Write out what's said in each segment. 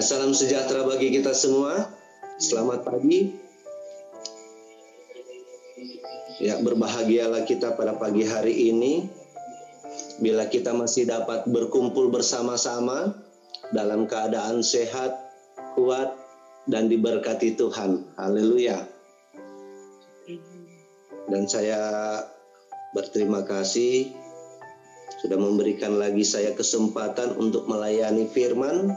Salam sejahtera bagi kita semua. Selamat pagi. Ya, berbahagialah kita pada pagi hari ini bila kita masih dapat berkumpul bersama-sama dalam keadaan sehat, kuat, dan diberkati Tuhan. Haleluya. Dan saya berterima kasih sudah memberikan lagi saya kesempatan untuk melayani firman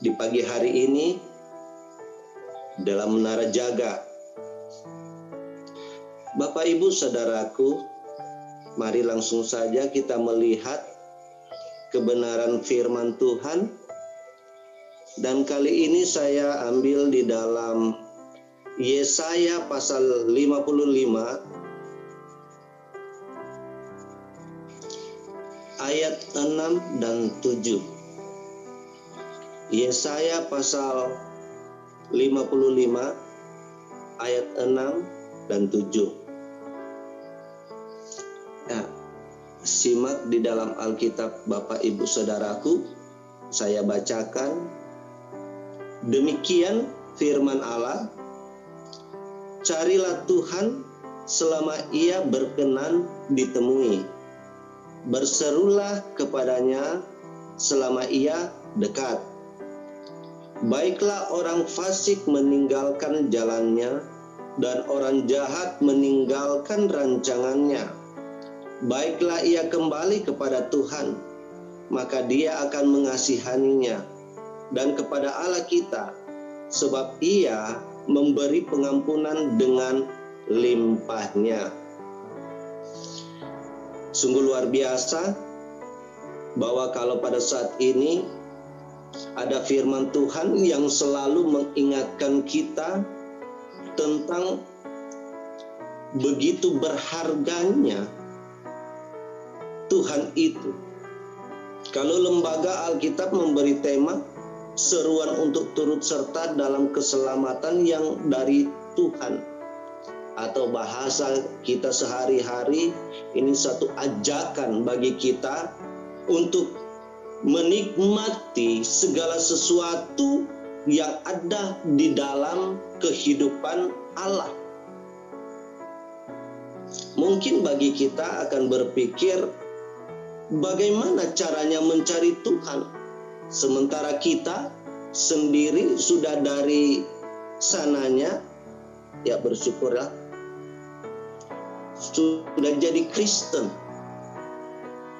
di pagi hari ini dalam Menara Jaga. Bapak, Ibu, Saudaraku, mari langsung saja kita melihat kebenaran firman Tuhan. Dan kali ini saya ambil di dalam Yesaya pasal 55 ayat 6 dan 7. Yesaya pasal 55 ayat 6 dan 7. Nah, simak di dalam Alkitab Bapak Ibu Saudaraku, saya bacakan. Demikian firman Allah, carilah Tuhan selama ia berkenan ditemui. Berserulah kepadanya selama ia dekat. Baiklah orang fasik meninggalkan jalannya, dan orang jahat meninggalkan rancangannya. Baiklah ia kembali kepada Tuhan, maka Dia akan mengasihaninya, dan kepada Allah kita, sebab Ia memberi pengampunan dengan limpahnya. Sungguh luar biasa bahwa kalau pada saat ini ada firman Tuhan yang selalu mengingatkan kita tentang begitu berharganya Tuhan itu. Kalau lembaga Alkitab memberi tema seruan untuk turut serta dalam keselamatan yang dari Tuhan, atau bahasa kita sehari-hari ini satu ajakan bagi kita untuk menikmati segala sesuatu yang ada di dalam kehidupan Allah. Mungkin bagi kita akan berpikir, bagaimana caranya mencari Tuhan? Sementara kita sendiri sudah dari sananya, ya bersyukurlah, sudah jadi Kristen.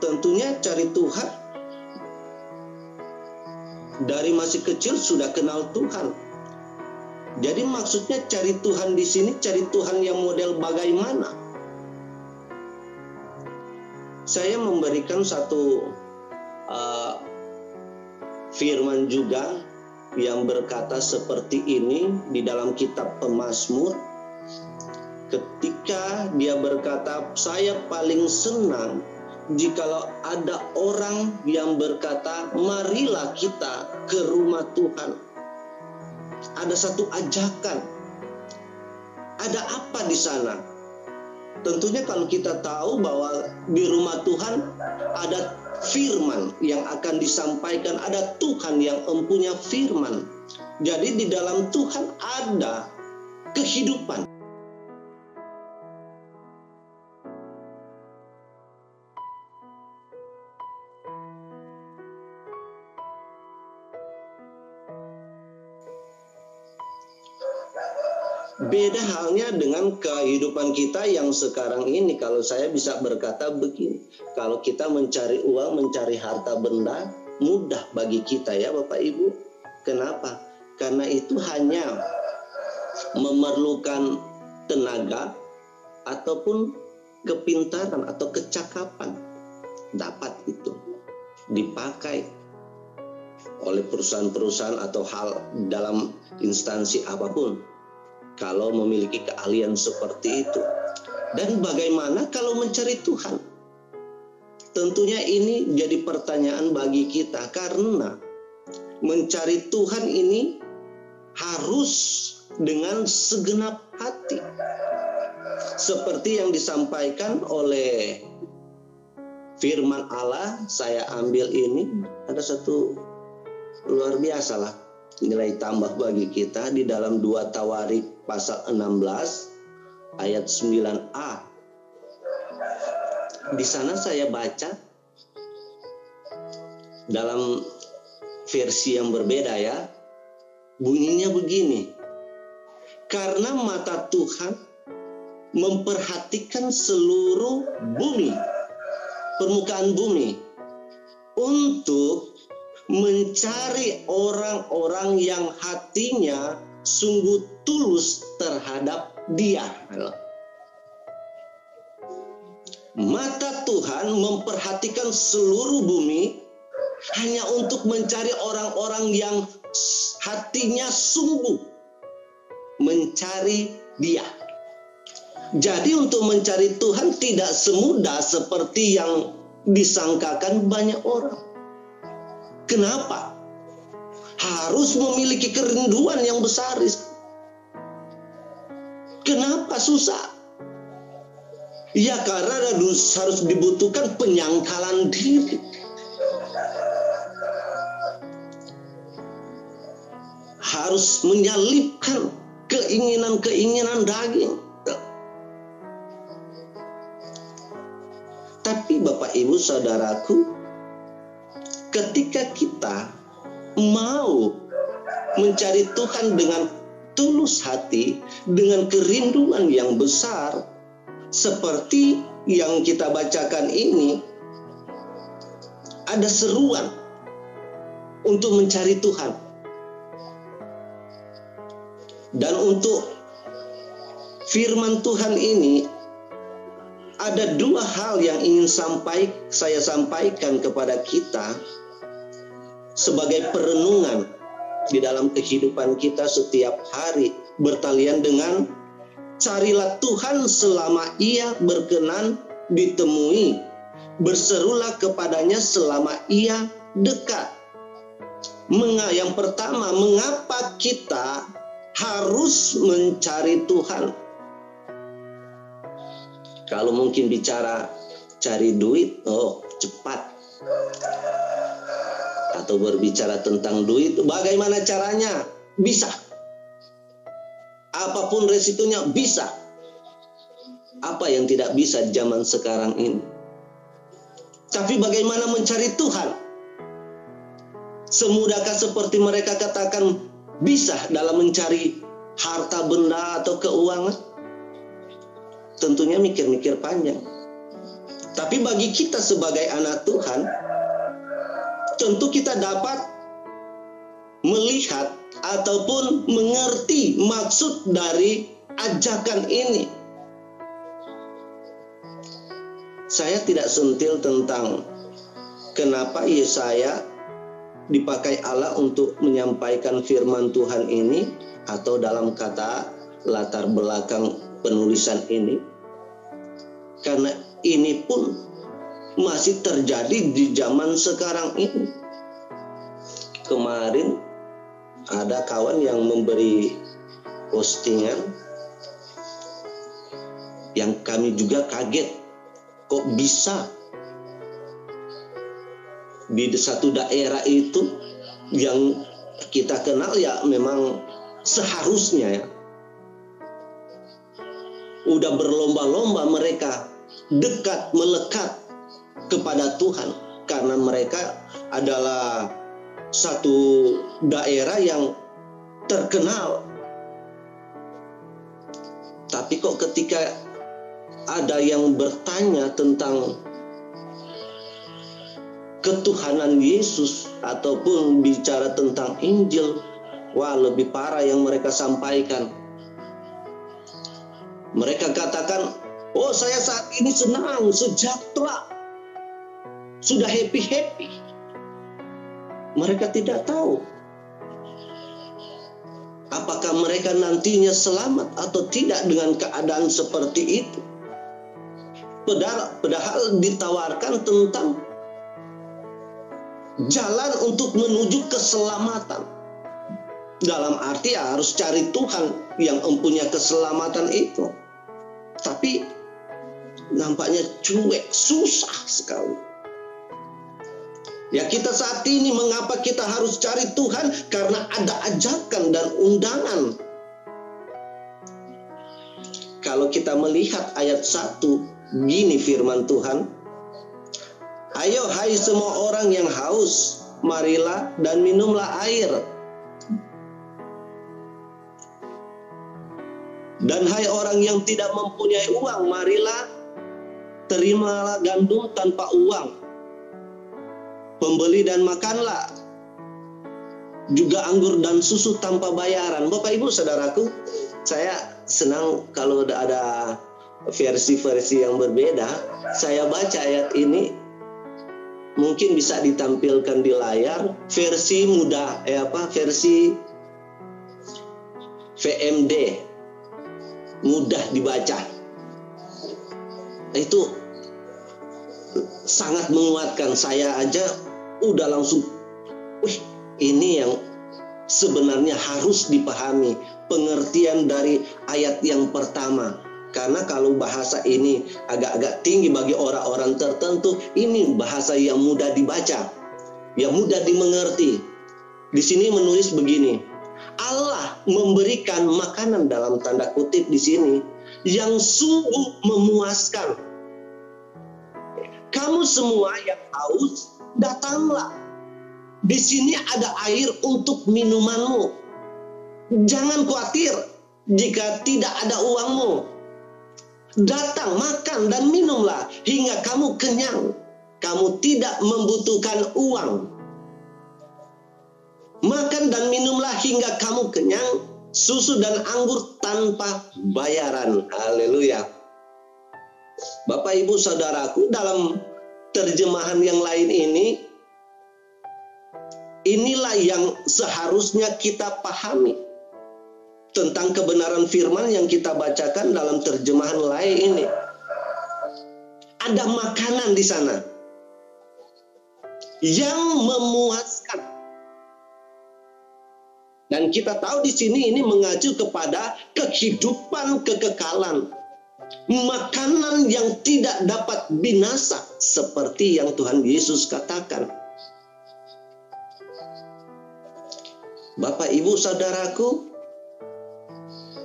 Tentunya cari Tuhan, dari masih kecil sudah kenal Tuhan. Jadi maksudnya cari Tuhan di sini, cari Tuhan yang model bagaimana? Saya memberikan satu firman juga yang berkata seperti ini di dalam kitab Pemazmur. Ketika dia berkata, saya paling senang jikalau ada orang yang berkata, marilah kita ke rumah Tuhan. Ada satu ajakan. Ada apa di sana? Tentunya kalau kita tahu bahwa di rumah Tuhan ada firman yang akan disampaikan, ada Tuhan yang mempunyai firman. Jadi di dalam Tuhan ada kehidupan. Beda halnya dengan kehidupan kita yang sekarang ini. Kalau saya bisa berkata begini, kalau kita mencari uang, mencari harta benda, mudah bagi kita ya Bapak Ibu. Kenapa? Karena itu hanya memerlukan tenaga ataupun kepintaran atau kecakapan. Dapat itu dipakai oleh perusahaan-perusahaan atau hal dalam instansi apapun, kalau memiliki keahlian seperti itu. Dan bagaimana kalau mencari Tuhan? Tentunya ini jadi pertanyaan bagi kita, karena mencari Tuhan ini harus dengan segenap hati. Seperti yang disampaikan oleh firman Allah, saya ambil ini, ada satu luar biasa lah nilai tambah bagi kita di dalam 2 Tawarik pasal 16 ayat 9a. Di sana saya baca dalam versi yang berbeda ya. Bunyinya begini. Karena mata Tuhan memperhatikan seluruh bumi, permukaan bumi, untuk mencari orang-orang yang hatinya sungguh tulus terhadap Dia. Mata Tuhan memperhatikan seluruh bumi hanya untuk mencari orang-orang yang hatinya sungguh mencari Dia. Jadi untuk mencari Tuhan tidak semudah seperti yang disangkakan banyak orang. Kenapa? Harus memiliki kerinduan yang besar. Kenapa susah? Ya karena harus dibutuhkan penyangkalan diri. Harus menyalipkan keinginan-keinginan daging. Tapi Bapak Ibu Saudaraku, ketika kita mau mencari Tuhan dengan tulus hati, dengan kerinduan yang besar, seperti yang kita bacakan ini, ada seruan untuk mencari Tuhan. Dan untuk firman Tuhan ini, ada 2 hal yang ingin saya sampaikan kepada kita sebagai perenungan di dalam kehidupan kita setiap hari, bertalian dengan carilah Tuhan selama Ia berkenan ditemui, berserulah kepadanya selama Ia dekat. Yang pertama, mengapa kita harus mencari Tuhan? Kalau mungkin bicara cari duit, cepat. Atau berbicara tentang duit, bagaimana caranya? Bisa. Apapun resikonya bisa. Apa yang tidak bisa zaman sekarang ini? Tapi bagaimana mencari Tuhan? Semudahkah seperti mereka katakan bisa dalam mencari harta benda atau keuangan? Tentunya mikir-mikir panjang. Tapi bagi kita sebagai anak Tuhan, tentu kita dapat melihat ataupun mengerti maksud dari ajakan ini. Saya tidak sentil tentang kenapa Yesaya dipakai Allah untuk menyampaikan firman Tuhan ini, atau dalam kata latar belakang penulisan ini, karena ini pun masih terjadi di zaman sekarang ini. Kemarin ada kawan yang memberi postingan yang kami juga kaget, kok bisa di satu daerah itu yang kita kenal ya memang seharusnya ya, udah berlomba-lomba mereka dekat, melekat kepada Tuhan, karena mereka adalah satu daerah yang terkenal. Tapi kok ketika ada yang bertanya tentang ketuhanan Yesus ataupun bicara tentang Injil, wah lebih parah yang mereka sampaikan. Mereka katakan, oh saya saat ini senang, sejahtera, sudah happy-happy. Mereka tidak tahu apakah mereka nantinya selamat atau tidak dengan keadaan seperti itu. Padahal ditawarkan tentang jalan untuk menuju keselamatan. Dalam arti harus cari Tuhan yang mempunyai keselamatan itu. Tapi nampaknya cuek, susah sekali. Ya, kita saat ini mengapa kita harus cari Tuhan? Karena ada ajakan dan undangan. Kalau kita melihat ayat 1, gini firman Tuhan. Ayo hai semua orang yang haus, marilah dan minumlah air. Dan hai orang yang tidak mempunyai uang, marilah terimalah gandum tanpa uang. Pembeli dan makanlah juga anggur dan susu tanpa bayaran. Bapak Ibu Saudaraku, saya senang kalau ada versi-versi yang berbeda. Saya baca ayat ini, mungkin bisa ditampilkan di layar versi mudah, versi VMD, mudah dibaca. Itu sangat menguatkan. Saya aja udah langsung, ini yang sebenarnya harus dipahami, pengertian dari ayat yang pertama. Karena kalau bahasa ini agak-agak tinggi bagi orang-orang tertentu, ini bahasa yang mudah dibaca, yang mudah dimengerti. Di sini menulis begini, Allah memberikan makanan dalam tanda kutip di sini yang sungguh memuaskan. Kamu semua yang haus, datanglah. Di sini ada air untuk minumanmu. Jangan khawatir jika tidak ada uangmu. Datang, makan dan minumlah hingga kamu kenyang. Kamu tidak membutuhkan uang. Makan dan minumlah hingga kamu kenyang, susu dan anggur tanpa bayaran. Haleluya. Bapak Ibu Saudaraku, dalam terjemahan yang lain ini, inilah yang seharusnya kita pahami tentang kebenaran firman yang kita bacakan dalam terjemahan lain ini. Ada makanan di sana yang memuaskan. Dan kita tahu di sini ini mengacu kepada kehidupan kekekalan. Makanan yang tidak dapat binasa, seperti yang Tuhan Yesus katakan. Bapak Ibu Saudaraku,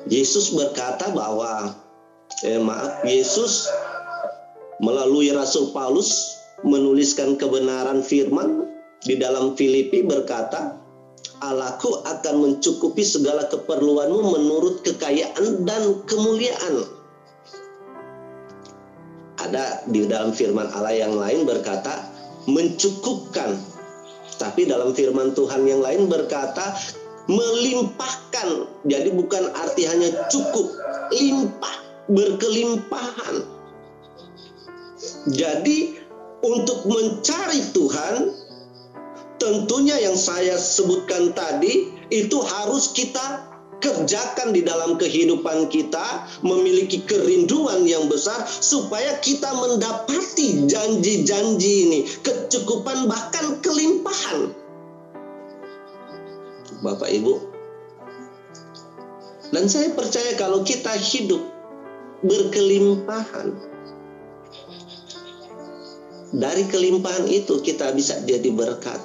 Yesus berkata bahwa Yesus melalui Rasul Paulus menuliskan kebenaran firman di dalam Filipi, berkata, Allahku akan mencukupi segala keperluanmu menurut kekayaan dan kemuliaan. Ada di dalam firman Allah yang lain berkata mencukupkan. Tapi dalam firman Tuhan yang lain berkata melimpahkan. Jadi bukan arti hanya cukup, limpah, berkelimpahan. Jadi untuk mencari Tuhan, tentunya yang saya sebutkan tadi itu harus kita kerjakan di dalam kehidupan kita, memiliki kerinduan yang besar supaya kita mendapati janji-janji ini, kecukupan bahkan kelimpahan. Bapak Ibu, dan saya percaya kalau kita hidup berkelimpahan, dari kelimpahan itu kita bisa jadi berkat.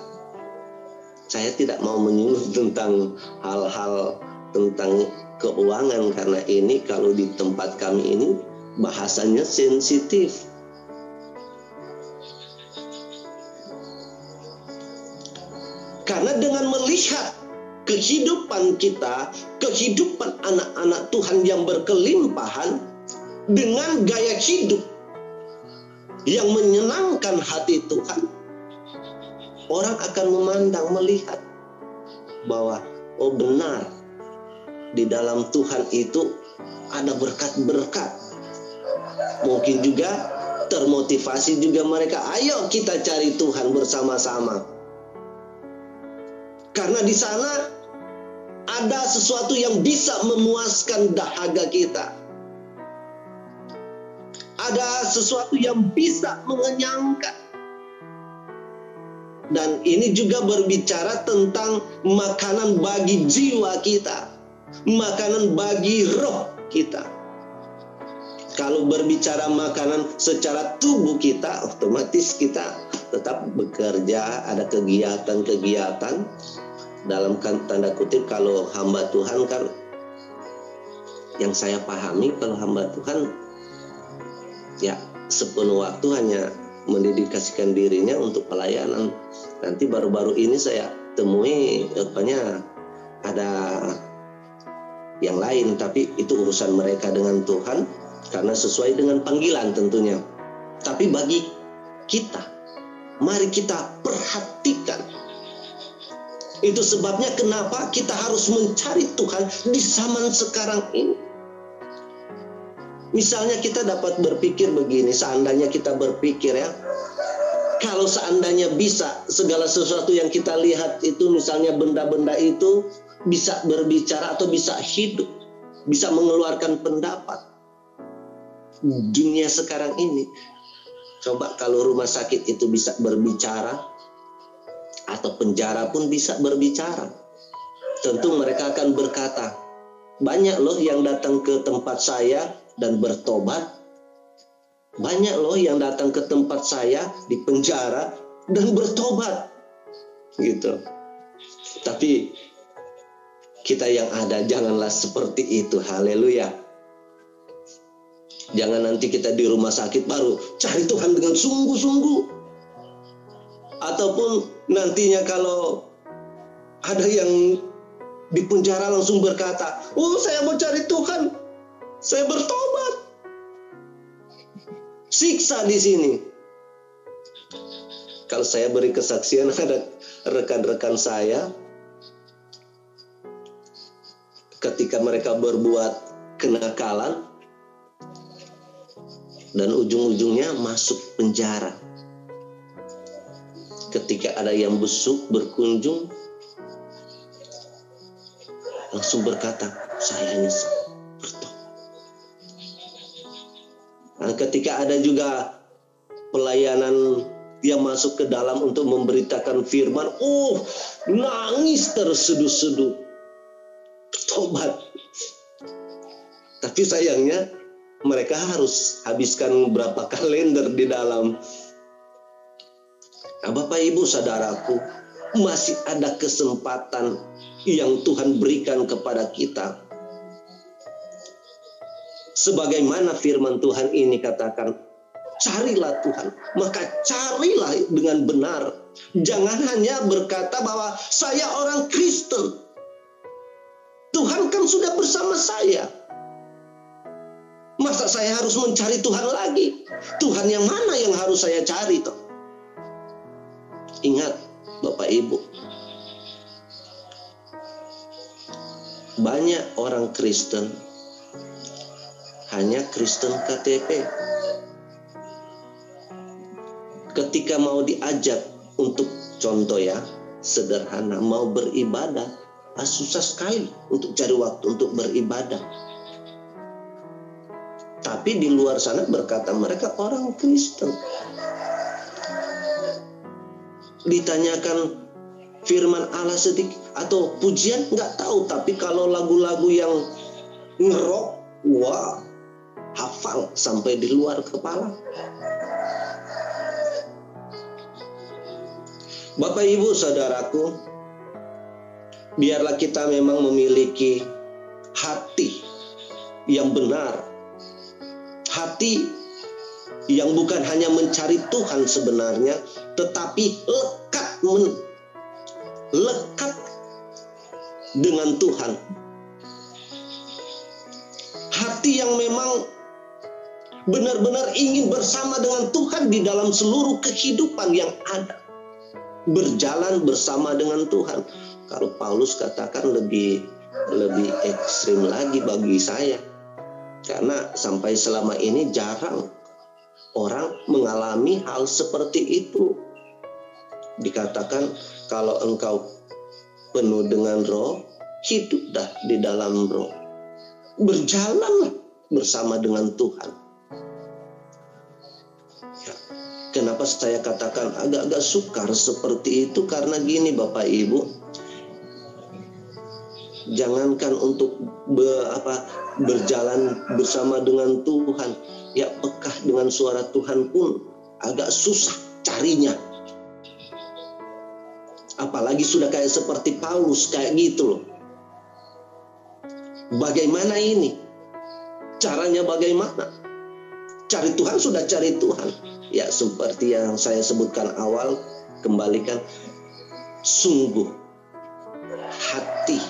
Saya tidak mau menyinggung tentang hal-hal tentang keuangan, karena ini kalau di tempat kami ini bahasanya sensitif. Karena dengan melihat kehidupan kita, kehidupan anak-anak Tuhan yang berkelimpahan dengan gaya hidup yang menyenangkan hati Tuhan, orang akan memandang, melihat bahwa oh benar, di dalam Tuhan itu ada berkat-berkat. Mungkin juga termotivasi juga mereka, ayo kita cari Tuhan bersama-sama. Karena di sana ada sesuatu yang bisa memuaskan dahaga kita. Ada sesuatu yang bisa mengenyangkan. Dan ini juga berbicara tentang makanan bagi jiwa kita, makanan bagi roh kita. Kalau berbicara makanan secara tubuh kita, otomatis kita tetap bekerja, ada kegiatan-kegiatan. Dalam tanda kutip, kalau hamba Tuhan kan, yang saya pahami kalau hamba Tuhan ya sepenuh waktu hanya mendedikasikan dirinya untuk pelayanan. Nanti baru-baru ini saya temui ada yang lain, tapi itu urusan mereka dengan Tuhan karena sesuai dengan panggilan tentunya. Tapi bagi kita, mari kita perhatikan. Itu sebabnya kenapa kita harus mencari Tuhan di zaman sekarang ini. Misalnya kita dapat berpikir begini, seandainya kita berpikir ya, kalau seandainya bisa segala sesuatu yang kita lihat itu, misalnya benda-benda itu bisa berbicara atau bisa hidup, bisa mengeluarkan pendapat. Dunia sekarang ini, coba kalau rumah sakit itu bisa berbicara, atau penjara pun bisa berbicara, tentu mereka akan berkata, banyak loh yang datang ke tempat saya dan bertobat, banyak loh yang datang ke tempat saya di penjara dan bertobat, gitu. Tapi kita yang ada janganlah seperti itu. Haleluya. Jangan nanti kita di rumah sakit baru cari Tuhan dengan sungguh-sungguh. Ataupun nantinya kalau ada yang di penjara langsung berkata, oh saya mau cari Tuhan, saya bertobat. Siksa di sini. Kalau saya beri kesaksian, ada rekan-rekan saya ketika mereka berbuat kenakalan dan ujung-ujungnya masuk penjara. Ketika ada yang besuk berkunjung, langsung berkata, saya nyesal bertobat. Nah, ketika ada juga pelayanan yang masuk ke dalam untuk memberitakan firman, nangis terseduh-seduh, bertobat. Tapi sayangnya mereka harus habiskan berapa kalender di dalam. Nah, Bapak Ibu Saudaraku, masih ada kesempatan yang Tuhan berikan kepada kita. Sebagaimana firman Tuhan ini katakan, carilah Tuhan, maka carilah dengan benar. Jangan hanya berkata bahwa saya orang Kristen. Tuhan kan sudah bersama saya. Masa saya harus mencari Tuhan lagi? Tuhan yang mana yang harus saya cari toh? Ingat Bapak Ibu, banyak orang Kristen hanya Kristen KTP. Ketika mau diajak untuk, contoh ya, sederhana, mau beribadah, susah sekali untuk cari waktu untuk beribadah. Tapi di luar sana berkata mereka orang Kristen. Ditanyakan firman Allah sedikit atau pujian, nggak tahu. Tapi kalau lagu-lagu yang ngerok, wah, hafal sampai di luar kepala. Bapak Ibu Saudaraku, biarlah kita memang memiliki hati yang benar. Hati yang bukan hanya mencari Tuhan sebenarnya, tetapi lekat dengan Tuhan. Hati yang memang benar-benar ingin bersama dengan Tuhan di dalam seluruh kehidupan yang ada. Berjalan bersama dengan Tuhan. Kalau Paulus katakan lebih ekstrim lagi bagi saya. Karena sampai selama ini jarang orang mengalami hal seperti itu. Dikatakan kalau engkau penuh dengan roh, hiduplah di dalam roh. Berjalanlah bersama dengan Tuhan. Ya, kenapa saya katakan agak-agak sukar seperti itu? Karena gini Bapak Ibu, Jangankan untuk berjalan bersama dengan Tuhan, ya pekah dengan suara Tuhan pun agak susah carinya. Apalagi sudah kayak seperti Paulus kayak gitu loh. Bagaimana ini? Caranya bagaimana? Cari Tuhan sudah cari Tuhan. Ya seperti yang saya sebutkan awal, kembalikan sungguh hati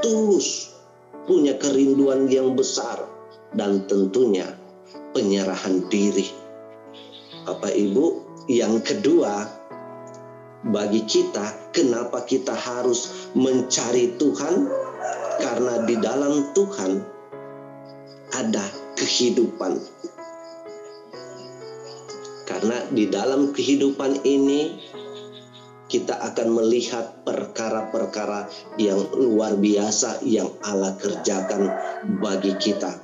tulus, punya kerinduan yang besar, dan tentunya penyerahan diri. Bapak Ibu, yang kedua, bagi kita, kenapa kita harus mencari Tuhan? Karena di dalam Tuhan ada kehidupan. Karena di dalam kehidupan ini kita akan melihat perkara-perkara yang luar biasa yang Allah kerjakan bagi kita.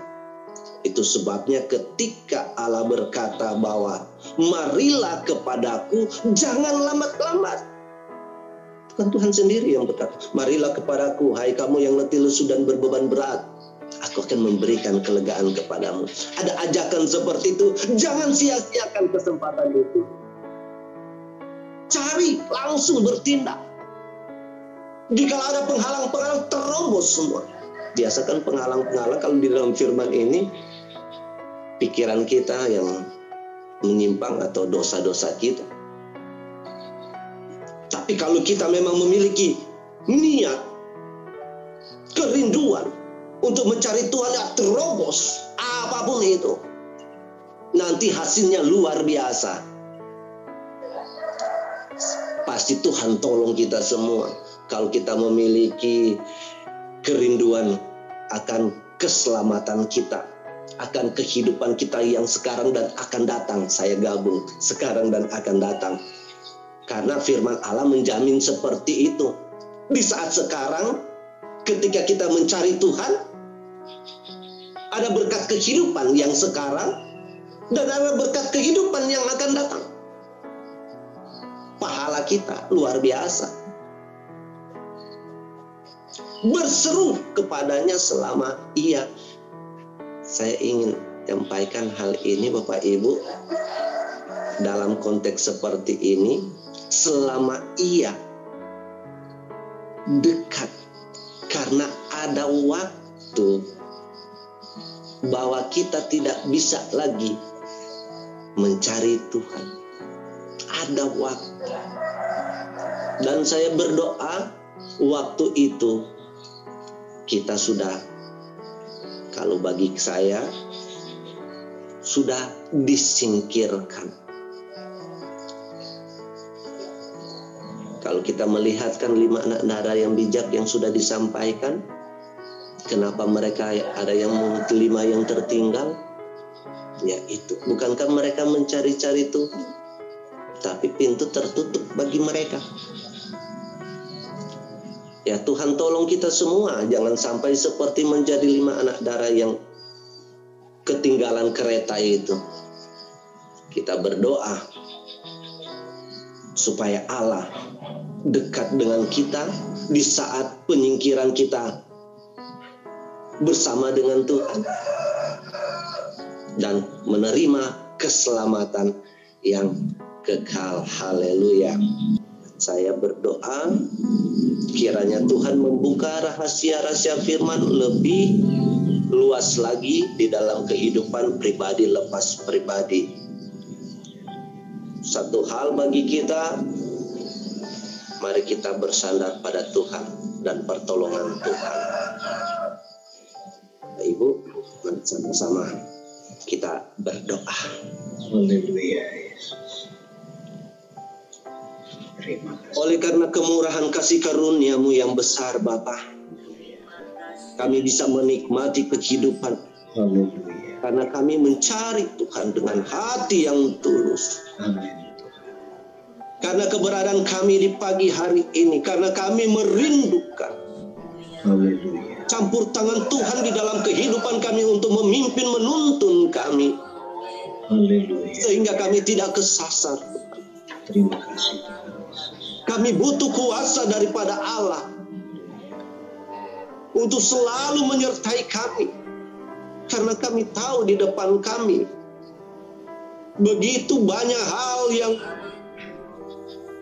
Itu sebabnya ketika Allah berkata bahwa marilah kepadaku, jangan lambat-lambat. Bukan Tuhan sendiri yang berkata, marilah kepadaku, hai kamu yang letih lesu dan berbeban berat, aku akan memberikan kelegaan kepadamu. Ada ajakan seperti itu, jangan sia-siakan kesempatan itu. Cari, langsung bertindak. Jika ada penghalang-penghalang, terobos semua. Biasakan penghalang-penghalang kalau di dalam firman ini, pikiran kita yang menyimpang atau dosa-dosa kita. Tapi kalau kita memang memiliki niat, kerinduan untuk mencari Tuhan, ya terobos apapun itu. Nanti hasilnya luar biasa. Pasti Tuhan tolong kita semua kalau kita memiliki kerinduan akan keselamatan kita, akan kehidupan kita yang sekarang dan akan datang. Saya gabung, sekarang dan akan datang. Karena firman Allah menjamin seperti itu. Di saat sekarang, ketika kita mencari Tuhan, ada berkat kehidupan yang sekarang dan ada berkat kehidupan yang akan datang. Pahala kita luar biasa. Berseru kepadanya selama ia. Saya ingin menyampaikan hal ini Bapak Ibu, dalam konteks seperti ini, selama ia dekat, karena ada waktu bahwa kita tidak bisa lagi mencari Tuhan. Ada waktu. Dan saya berdoa waktu itu kita sudah, kalau bagi saya, sudah disingkirkan. Kalau kita melihatkan 5 anak darah yang bijak yang sudah disampaikan, kenapa mereka ada yang 5 yang tertinggal? Ya itu, bukankah mereka mencari-cari Tuhan? Tapi pintu tertutup bagi mereka. Ya Tuhan tolong kita semua, jangan sampai seperti menjadi 5 anak darah yang ketinggalan kereta itu. Kita berdoa supaya Allah dekat dengan kita di saat penyingkiran kita bersama dengan Tuhan dan menerima keselamatan yang kekal. Haleluya. Saya berdoa kiranya Tuhan membuka rahasia-rahasia firman lebih luas lagi di dalam kehidupan pribadi lepas pribadi. Satu hal bagi kita, mari kita bersandar pada Tuhan dan pertolongan Tuhan. Ibu, mari sama-sama kita berdoa. Haleluya. Oleh karena kemurahan kasih karunia-Mu yang besar Bapa, kami bisa menikmati kehidupan. Haleluya. Karena kami mencari Tuhan dengan hati yang tulus. Amin. Karena keberadaan kami di pagi hari ini, karena kami merindukan Haleluya. campur tangan Tuhan di dalam kehidupan kami untuk memimpin, menuntun kami. Haleluya. Sehingga kami tidak kesasar. Terima kasih Tuhan. Kami butuh kuasa daripada Allah. untuk selalu menyertai kami. Karena kami tahu di depan kami begitu banyak hal yang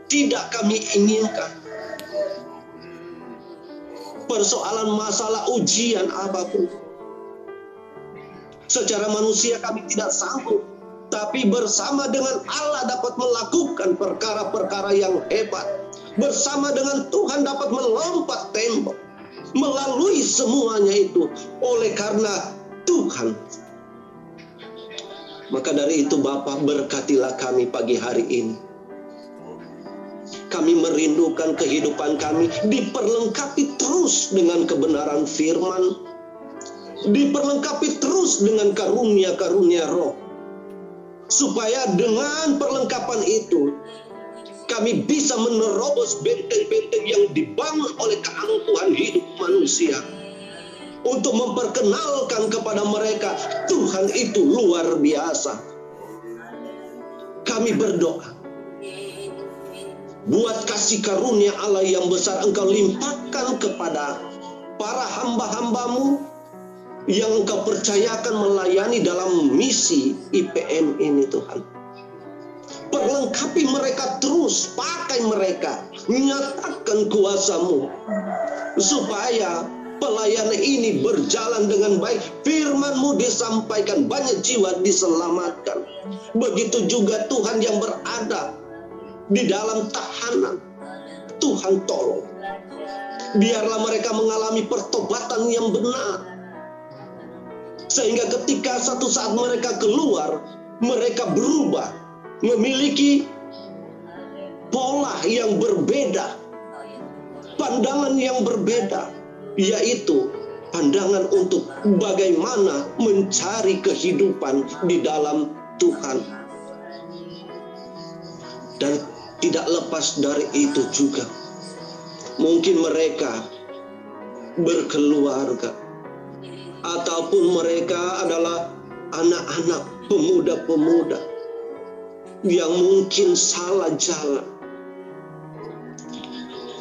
tidak kami inginkan. Persoalan masalah ujian apapun. Secara manusia kami tidak sanggup, tapi bersama dengan Allah dapat melakukan perkara-perkara yang hebat. Bersama dengan Tuhan dapat melompat tembok. Melalui semuanya itu oleh karena Tuhan. Maka dari itu Bapa, berkatilah kami pagi hari ini. Kami merindukan kehidupan kami diperlengkapi terus dengan kebenaran firman, diperlengkapi terus dengan karunia-karunia roh, supaya dengan perlengkapan itu kami bisa menerobos benteng-benteng yang dibangun oleh keangkuhan hidup manusia, untuk memperkenalkan kepada mereka Tuhan itu luar biasa. Kami berdoa, buat kasih karunia Allah yang besar Engkau limpahkan kepada para hamba-hambamu yang Engkau percayakan melayani dalam misi IPM ini, Tuhan. Perlengkapi mereka terus, pakai mereka, nyatakan kuasa-Mu, supaya pelayanan ini berjalan dengan baik. Firman-Mu disampaikan, banyak jiwa diselamatkan. Begitu juga Tuhan yang berada di dalam tahanan. Tuhan tolong, biarlah mereka mengalami pertobatan yang benar, sehingga ketika satu saat mereka keluar, mereka berubah, memiliki pola yang berbeda, pandangan yang berbeda, yaitu pandangan untuk bagaimana mencari kehidupan di dalam Tuhan. Dan tidak lepas dari itu juga, mungkin mereka berkeluarga, ataupun mereka adalah anak-anak, pemuda-pemuda yang mungkin salah jalan.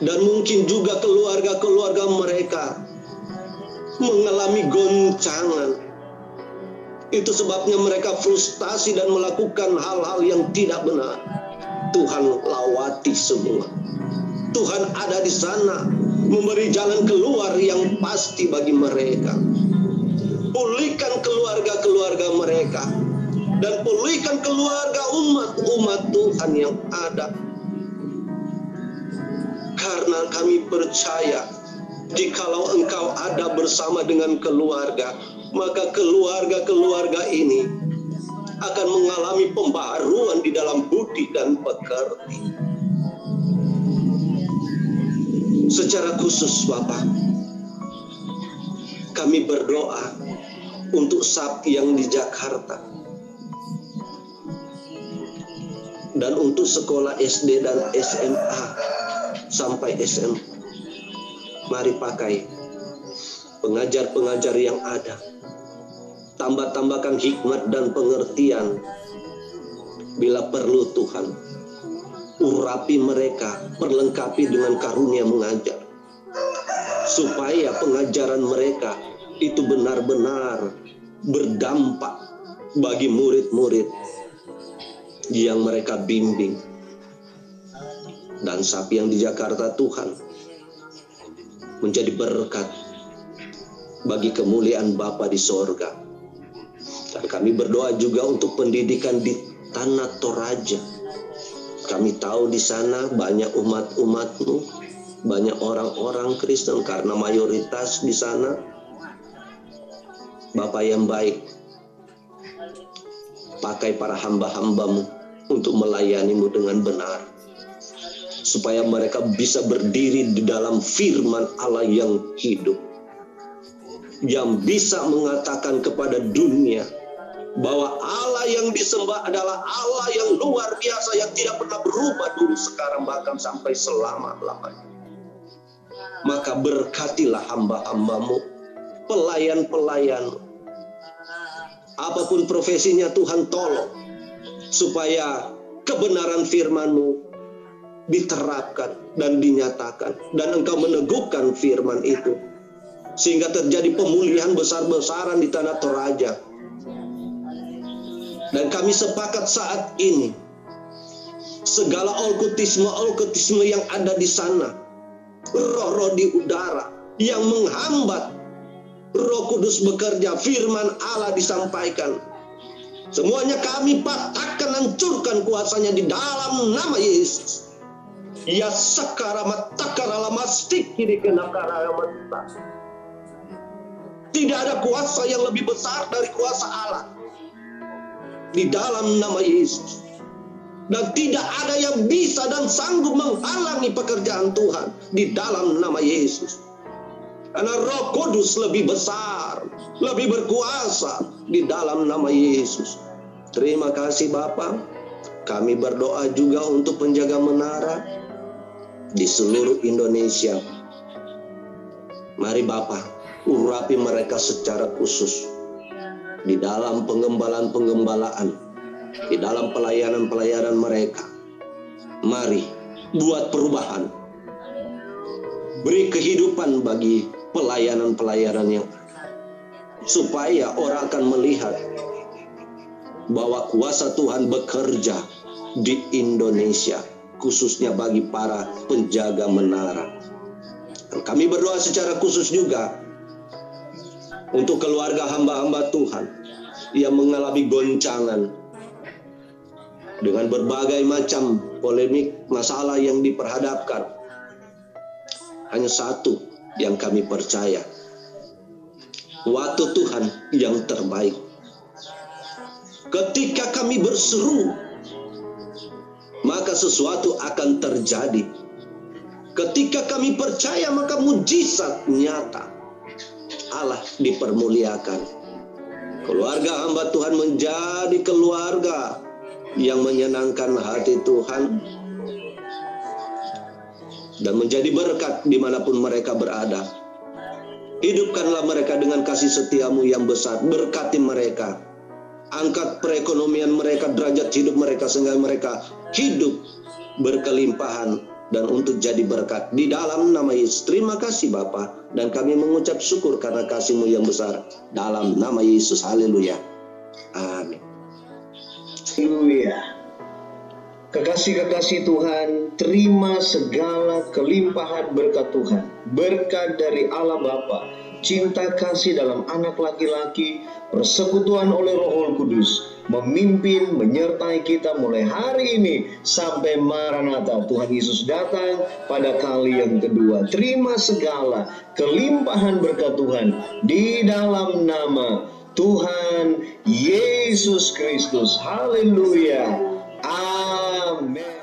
Dan mungkin juga keluarga-keluarga mereka mengalami goncangan. Itu sebabnya mereka frustasi dan melakukan hal-hal yang tidak benar. Tuhan lawati semua. Tuhan ada di sana, memberi jalan keluar yang pasti bagi mereka. Pulihkan keluarga-keluarga mereka, dan pulihkan keluarga umat-umat Tuhan yang ada. Karena kami percaya, jikalau Engkau ada bersama dengan keluarga, maka keluarga-keluarga ini akan mengalami pembaharuan di dalam budi dan pekerti. Secara khusus Bapak, kami berdoa untuk SAP yang di Jakarta, dan untuk sekolah SD dan SMA sampai SMA. Mari pakai pengajar-pengajar yang ada. Tambahkan hikmat dan pengertian. Bila perlu Tuhan, urapi mereka, perlengkapi dengan karunia mengajar, supaya pengajaran mereka itu benar-benar berdampak bagi murid-murid yang mereka bimbing. Dan sapi yang di Jakarta, Tuhan, menjadi berkat bagi kemuliaan Bapa di sorga. Dan kami berdoa juga untuk pendidikan di Tanah Toraja. Kami tahu di sana banyak umat-umat-Mu, banyak orang-orang Kristen, karena mayoritas di sana. Bapa yang baik, pakai para hamba-hamba-Mu untuk melayani-Mu dengan benar, supaya mereka bisa berdiri di dalam firman Allah yang hidup, yang bisa mengatakan kepada dunia bahwa Allah yang disembah adalah Allah yang luar biasa, yang tidak pernah berubah dulu, sekarang, bahkan sampai selama-lamanya. Maka berkatilah hamba-hamba-Mu, pelayan-pelayan, apapun profesinya Tuhan, tolong supaya kebenaran firman-Mu diterapkan dan dinyatakan, dan Engkau meneguhkan firman itu sehingga terjadi pemulihan besar-besaran di tanah Toraja. Dan kami sepakat saat ini, segala okultisme yang ada di sana, roh-roh di udara yang menghambat Roh Kudus bekerja, firman Allah disampaikan, semuanya kami patahkan, hancurkan kuasanya di dalam nama Yesus. Ya sakaramat takaralamastik kiri kenakaramata. Tidak ada kuasa yang lebih besar dari kuasa Allah di dalam nama Yesus. Dan tidak ada yang bisa dan sanggup menghalangi pekerjaan Tuhan di dalam nama Yesus. Karena Roh Kudus lebih besar, lebih berkuasa di dalam nama Yesus. Terima kasih Bapa. Kami berdoa juga untuk penjaga menara di seluruh Indonesia. Mari Bapa, urapi mereka secara khusus di dalam penggembalaan, di dalam pelayanan mereka. Mari buat perubahan, beri kehidupan bagi pelayanan yang ada, supaya orang akan melihat bahwa kuasa Tuhan bekerja di Indonesia, khususnya bagi para penjaga menara. Dan kami berdoa secara khusus juga untuk keluarga hamba-hamba Tuhan yang mengalami goncangan dengan berbagai macam polemik masalah yang diperhadapkan. Hanya satu yang kami percaya, waktu Tuhan yang terbaik. Ketika kami berseru, maka sesuatu akan terjadi. Ketika kami percaya, maka mujizat nyata. Allah dipermuliakan. Keluarga hamba Tuhan menjadi keluarga yang menyenangkan hati Tuhan dan menjadi berkat dimanapun mereka berada. Hidupkanlah mereka dengan kasih setiamu yang besar. Berkati mereka, angkat perekonomian mereka, derajat hidup mereka, sehingga mereka hidup berkelimpahan dan untuk jadi berkat di dalam nama Yesus. Terima kasih Bapa, dan kami mengucap syukur karena kasih-Mu yang besar dalam nama Yesus. Haleluya. Amin. Haleluya. Kekasih-kekasih Tuhan, terima segala kelimpahan berkat Tuhan. Berkat dari Allah Bapa, cinta kasih dalam anak laki-laki, persekutuan oleh Roh Kudus, memimpin, menyertai kita mulai hari ini sampai Maranatha, Tuhan Yesus datang pada kali yang kedua. Terima segala kelimpahan berkat Tuhan di dalam nama Tuhan Yesus Kristus. Haleluya. Amin.